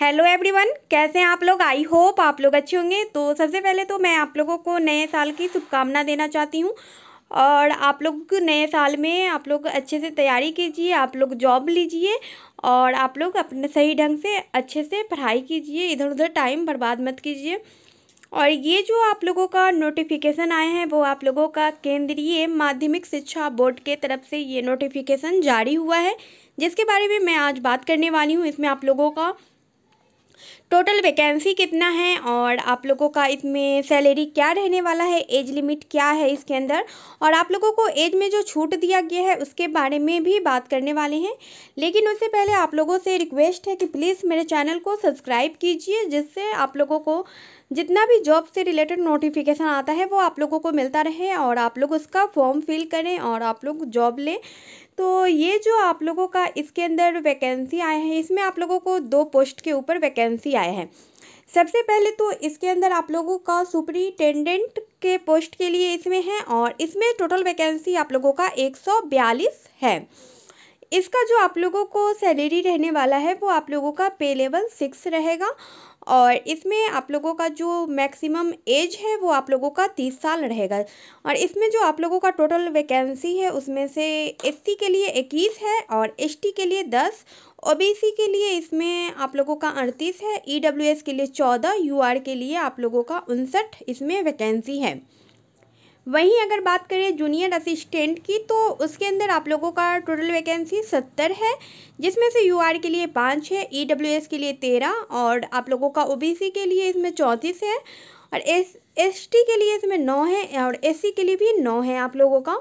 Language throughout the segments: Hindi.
हेलो एवरीवन, कैसे हैं आप लोग। आई होप आप लोग अच्छे होंगे। तो सबसे पहले तो मैं आप लोगों को नए साल की शुभकामना देना चाहती हूँ। और आप लोग नए साल में आप लोग अच्छे से तैयारी कीजिए, आप लोग जॉब लीजिए और आप लोग अपने सही ढंग से अच्छे से पढ़ाई कीजिए, इधर उधर टाइम बर्बाद मत कीजिए। और ये जो आप लोगों का नोटिफिकेशन आए हैं वो आप लोगों का केंद्रीय माध्यमिक शिक्षा बोर्ड के तरफ से ये नोटिफिकेशन जारी हुआ है, जिसके बारे में मैं आज बात करने वाली हूँ। इसमें आप लोगों का टोटल वैकेंसी कितना है और आप लोगों का इसमें सैलरी क्या रहने वाला है, एज लिमिट क्या है इसके अंदर, और आप लोगों को एज में जो छूट दिया गया है उसके बारे में भी बात करने वाले हैं। लेकिन उससे पहले आप लोगों से रिक्वेस्ट है कि प्लीज़ मेरे चैनल को सब्सक्राइब कीजिए, जिससे आप लोगों को जितना भी जॉब से रिलेटेड नोटिफिकेशन आता है वो आप लोगों को मिलता रहे और आप लोग उसका फॉर्म फिल करें और आप लोग जॉब लें। तो ये जो आप लोगों का इसके अंदर वैकेंसी आए हैं, इसमें आप लोगों को 2 पोस्ट के ऊपर वैकेंसी आए हैं। सबसे पहले तो इसके अंदर आप लोगों का सुपरिटेंडेंट के पोस्ट के लिए इसमें है और इसमें टोटल वैकेंसी आप लोगों का 142 है। इसका जो आप लोगों को सैलरी रहने वाला है वो आप लोगों का पे लेवल 6 रहेगा और इसमें आप लोगों का जो मैक्सिमम एज है वो आप लोगों का 30 साल रहेगा। और इसमें जो आप लोगों का टोटल वैकेंसी है उसमें से एससी के लिए 21 है और एसटी के लिए 10, ओबीसी के लिए इसमें आप लोगों का 38 है, ईडब्ल्यूएस के लिए 14, यूआर के लिए आप लोगों का 59 इसमें वैकेंसी है। वहीं अगर बात करें जूनियर असिस्टेंट की तो उसके अंदर आप लोगों का टोटल वैकेंसी 70 है, जिसमें से यूआर के लिए 5 है, ईडब्ल्यूएस के लिए 13 और आप लोगों का ओबीसी के लिए इसमें 34 है और एसटी के लिए इसमें 9 है और एससी के लिए भी 9 है आप लोगों का।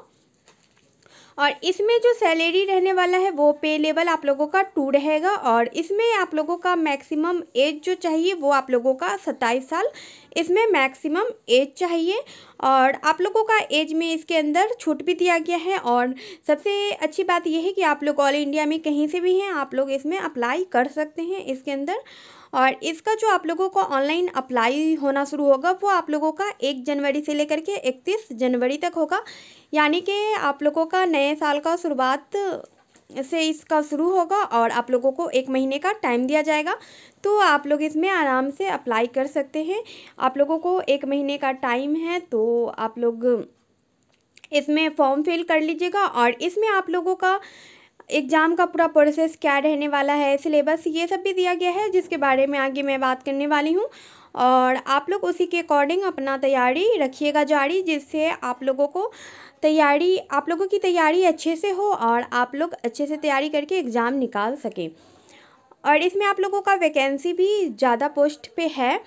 और इसमें जो सैलरी रहने वाला है वो पे लेवल आप लोगों का 2 रहेगा और इसमें आप लोगों का मैक्सिमम एज जो चाहिए वो आप लोगों का 27 साल इसमें मैक्सिमम एज चाहिए। और आप लोगों का एज में इसके अंदर छूट भी दिया गया है और सबसे अच्छी बात यह है कि आप लोग ऑल इंडिया में कहीं से भी हैं आप लोग इसमें अप्लाई कर सकते हैं इसके अंदर। और इसका जो आप लोगों को ऑनलाइन अप्लाई होना शुरू होगा वो आप लोगों का 1 जनवरी से लेकर के 31 जनवरी तक होगा, यानी कि आप लोगों का नए साल का शुरुआत से इसका शुरू होगा और आप लोगों को 1 महीने का टाइम दिया जाएगा। तो आप लोग इसमें आराम से अप्लाई कर सकते हैं। आप लोगों को 1 महीने का टाइम है तो आप लोग इसमें फॉर्म फिल कर लीजिएगा। और इसमें आप लोगों का एग्ज़ाम का पूरा प्रोसेस क्या रहने वाला है, सिलेबस ये सब भी दिया गया है, जिसके बारे में आगे मैं बात करने वाली हूँ। और आप लोग उसी के अकॉर्डिंग अपना तैयारी रखिएगा जारी, जिससे आप लोगों की तैयारी अच्छे से हो और आप लोग अच्छे से तैयारी करके एग्ज़ाम निकाल सकें। और इसमें आप लोगों का वैकेंसी भी ज़्यादा पोस्ट पे है,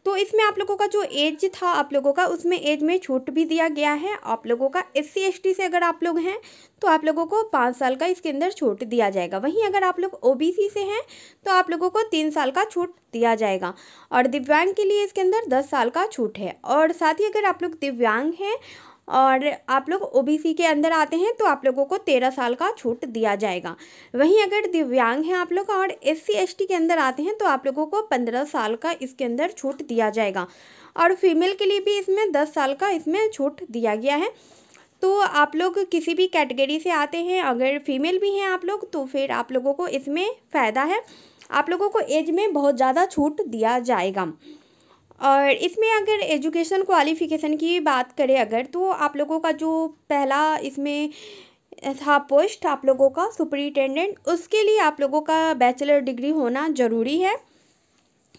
तो इसमें आप लोगों का जो एज था आप लोगों का उसमें एज में छूट भी दिया गया है। आप लोगों का एससी एसटी से अगर आप लोग हैं तो आप लोगों को 5 साल का इसके अंदर छूट दिया जाएगा। वहीं अगर आप लोग ओबीसी से हैं तो आप लोगों को 3 साल का छूट दिया जाएगा और दिव्यांग के लिए इसके अंदर 10 साल का छूट है। और साथ ही अगर आप लोग दिव्यांग हैं और आप लोग ओबीसी के अंदर आते हैं तो आप लोगों को 13 साल का छूट दिया जाएगा। वहीं अगर दिव्यांग हैं आप लोग और एससी एसटी के अंदर आते हैं तो आप लोगों को 15 साल का इसके अंदर छूट दिया जाएगा। और फीमेल के लिए भी इसमें 10 साल का इसमें छूट दिया गया है। तो आप लोग किसी भी कैटेगरी से आते हैं, अगर फीमेल भी हैं आप लोग तो फिर आप लोगों को इसमें फ़ायदा है, आप लोगों को एज में बहुत ज़्यादा छूट दिया जाएगा। और इसमें अगर एजुकेशन क्वालिफ़िकेशन की बात करें अगर, तो आप लोगों का जो पहला इसमें था पोस्ट आप लोगों का सुपरिटेंडेंट, उसके लिए आप लोगों का बैचलर डिग्री होना ज़रूरी है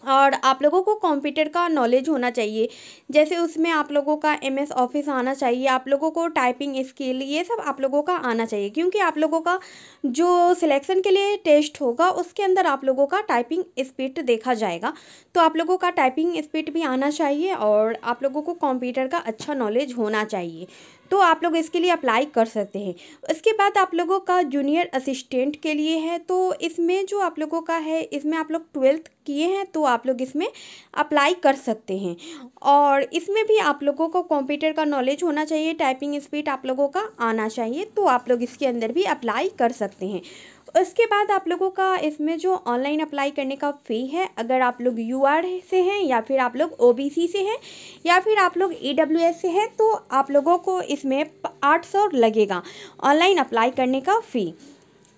और आप लोगों को कंप्यूटर का नॉलेज होना चाहिए। जैसे उसमें आप लोगों का एमएस ऑफिस आना चाहिए, आप लोगों को टाइपिंग स्किल ये सब आप लोगों का आना चाहिए, क्योंकि आप लोगों का जो सिलेक्शन के लिए टेस्ट होगा उसके अंदर आप लोगों का टाइपिंग स्पीड देखा जाएगा। तो आप लोगों का टाइपिंग स्पीड भी आना चाहिए और आप लोगों को कंप्यूटर का अच्छा नॉलेज होना चाहिए, तो आप लोग इसके लिए अप्लाई कर सकते हैं। उसके बाद आप लोगों का जूनियर असिस्टेंट के लिए है, तो इसमें जो आप लोगों का है इसमें आप लोग 12th किए हैं तो आप लोग इसमें अप्लाई कर सकते हैं। और इसमें भी आप लोगों को कंप्यूटर का नॉलेज होना चाहिए, टाइपिंग स्पीड आप लोगों का आना चाहिए, तो आप लोग इसके अंदर भी अप्लाई कर सकते हैं। उसके बाद आप लोगों का इसमें जो ऑनलाइन अप्लाई करने का फ़ी है, अगर आप लोग यूआर से हैं या फिर आप लोग ओबीसी से हैं या फिर आप लोग ईडब्ल्यूएस से हैं तो आप लोगों को इसमें 800 लगेगा ऑनलाइन अप्लाई करने का फ़ी।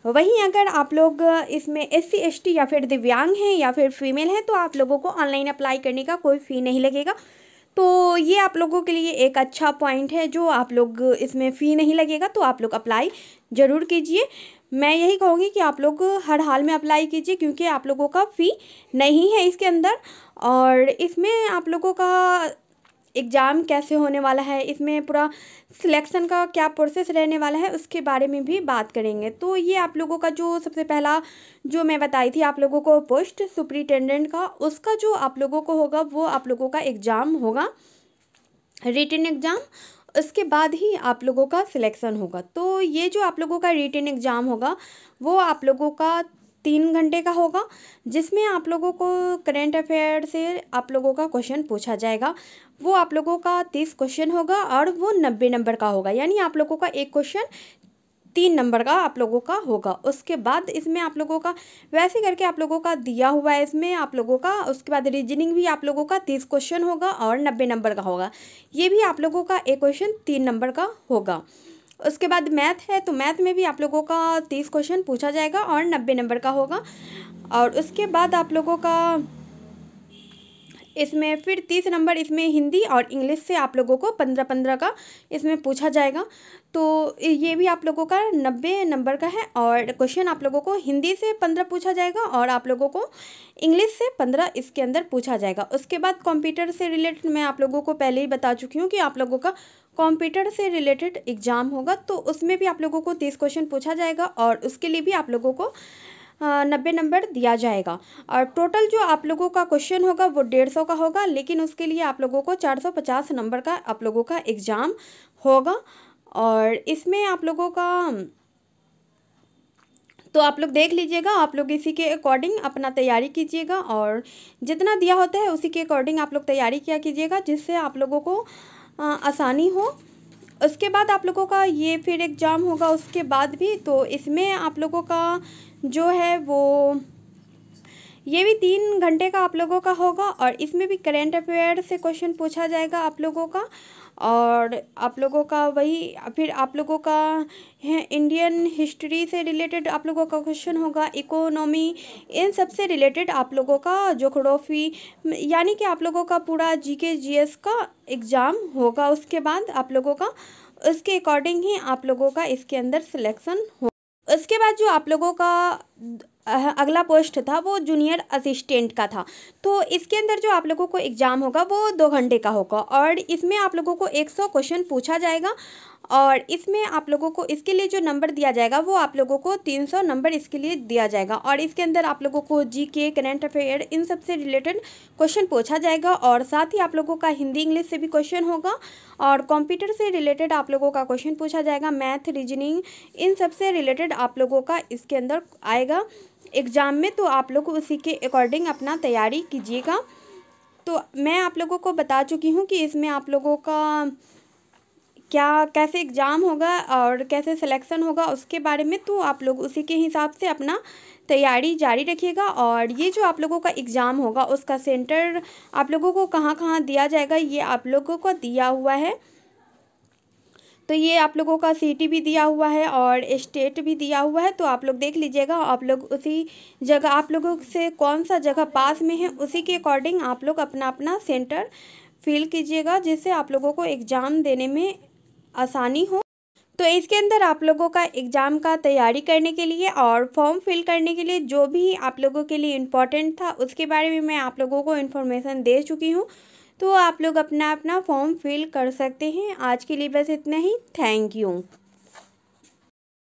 वहीं अगर आप लोग इसमें SC ST या फिर दिव्यांग हैं या फिर फीमेल हैं तो आप लोगों को ऑनलाइन अप्लाई करने का कोई फ़ी नहीं लगेगा। तो ये आप लोगों के लिए एक अच्छा पॉइंट है, जो आप लोग इसमें फ़ी नहीं लगेगा तो आप लोग अप्लाई ज़रूर कीजिए। मैं यही कहूँगी कि आप लोग हर हाल में अप्लाई कीजिए, क्योंकि आप लोगों का फ़ी नहीं है इसके अंदर। और इसमें आप लोगों का एग्ज़ाम कैसे होने वाला है, इसमें पूरा सिलेक्शन का क्या प्रोसेस रहने वाला है, उसके बारे में भी बात करेंगे। तो ये आप लोगों का जो सबसे पहला जो मैं बताई थी आप लोगों को पोस्ट सुपरिटेंडेंट का, उसका जो आप लोगों को होगा वो आप लोगों का एग्ज़ाम होगा, रिटन एग्ज़ाम। उसके बाद ही आप लोगों का सिलेक्शन होगा। तो ये जो आप लोगों का रिटन एग्ज़ाम होगा वो आप लोगों का 3 घंटे का होगा, जिसमें आप लोगों को करंट अफेयर से आप लोगों का क्वेश्चन पूछा जाएगा। वो आप लोगों का 30 क्वेश्चन होगा और वो 90 नंबर का होगा, यानी आप लोगों का एक क्वेश्चन 3 नंबर का आप लोगों का होगा। उसके बाद इसमें आप लोगों का वैसे करके आप लोगों का दिया हुआ है इसमें आप लोगों का। उसके बाद रीजनिंग भी आप लोगों का 30 क्वेश्चन होगा और 90 नंबर का होगा। ये भी आप लोगों का एक क्वेश्चन 3 नंबर का होगा। उसके बाद मैथ है, तो मैथ में भी आप लोगों का 30 क्वेश्चन पूछा जाएगा और 90 नंबर का होगा। और उसके बाद आप लोगों का इसमें फिर 30 नंबर इसमें हिंदी और इंग्लिश से आप लोगों को 15-15 का इसमें पूछा जाएगा। तो ये भी आप लोगों का 90 नंबर का है। और क्वेश्चन आप लोगों को हिंदी से 15 पूछा जाएगा और आप लोगों को इंग्लिश से 15 इसके अंदर पूछा जाएगा। उसके बाद कंप्यूटर से रिलेटेड मैं आप लोगों को पहले ही बता चुकी हूँ कि आप लोगों का कंप्यूटर से रिलेटेड एग्ज़ाम होगा, तो उसमें भी आप लोगों को 30 क्वेश्चन पूछा जाएगा और उसके लिए भी आप लोगों को 90 नंबर दिया जाएगा। और टोटल जो आप लोगों का क्वेश्चन होगा वो 150 का होगा, लेकिन उसके लिए आप लोगों को 450 नंबर का आप लोगों का एग्ज़ाम होगा। और इसमें आप लोगों का तो आप लोग देख लीजिएगा, आप लोग इसी के अकॉर्डिंग अपना तैयारी कीजिएगा और जितना दिया होता है उसी के अकॉर्डिंग आप लोग तैयारी किया कीजिएगा, जिससे आप लोगों को आसानी हो। उसके बाद आप लोगों का ये फिर एग्ज़ाम होगा उसके बाद भी, तो इसमें आप लोगों का जो है वो ये भी 3 घंटे का आप लोगों का होगा और इसमें भी करेंट अफेयर से क्वेश्चन पूछा जाएगा आप लोगों का। और आप लोगों का वही फिर आप लोगों का है इंडियन हिस्ट्री से रिलेटेड आप लोगों का क्वेश्चन होगा, इकोनॉमी, इन सब से रिलेटेड आप लोगों का ज्योग्राफी, यानी कि आप लोगों का पूरा GK GS का एग्ज़ाम होगा। उसके बाद आप लोगों का उसके अकॉर्डिंग ही आप लोगों का इसके अंदर सिलेक्शन हो। उसके बाद जो आप लोगों का अगला पोस्ट था वो जूनियर असिस्टेंट का था। तो इसके अंदर जो आप लोगों को एग्ज़ाम होगा वो 2 घंटे का होगा और इसमें आप लोगों को 100 क्वेश्चन पूछा जाएगा। और इसमें आप लोगों को इसके लिए जो नंबर दिया जाएगा वो आप लोगों को 300 नंबर इसके लिए दिया जाएगा। और इसके अंदर आप लोगों को GK, करंट अफेयर, इन सब से रिलेटेड क्वेश्चन पूछा जाएगा और साथ ही आप लोगों का हिंदी इंग्लिश से भी क्वेश्चन होगा और कंप्यूटर से रिलेटेड आप लोगों का क्वेश्चन पूछा जाएगा, मैथ, रीजनिंग, इन सब से रिलेटेड आप लोगों का इसके अंदर आएगा एग्ज़ाम में। तो आप लोग उसी के अकॉर्डिंग अपना तैयारी कीजिएगा। तो मैं आप लोगों को बता चुकी हूँ कि इसमें आप लोगों का क्या कैसे एग्ज़ाम होगा और कैसे सिलेक्शन होगा उसके बारे में, तो आप लोग उसी के हिसाब से अपना तैयारी जारी रखिएगा। और ये जो आप लोगों का एग्ज़ाम होगा उसका सेंटर आप लोगों को कहाँ कहाँ दिया जाएगा ये आप लोगों को दिया हुआ है। तो ये आप लोगों का सिटी भी दिया हुआ है और स्टेट भी दिया हुआ है, तो आप लोग देख लीजिएगा। आप लोग उसी जगह आप लोगों से कौन सा जगह पास में है उसी के अकॉर्डिंग आप लोग अपना अपना सेंटर फिल कीजिएगा, जिससे आप लोगों को एग्ज़ाम देने में आसानी हो। तो इसके अंदर आप लोगों का एग्ज़ाम का तैयारी करने के लिए और फॉर्म फिल करने के लिए जो भी आप लोगों के लिए इम्पोर्टेंट था उसके बारे में मैं आप लोगों को इन्फॉर्मेशन दे चुकी हूँ। तो आप लोग अपना अपना फॉर्म फिल कर सकते हैं। आज के लिए बस इतना ही। Thank you.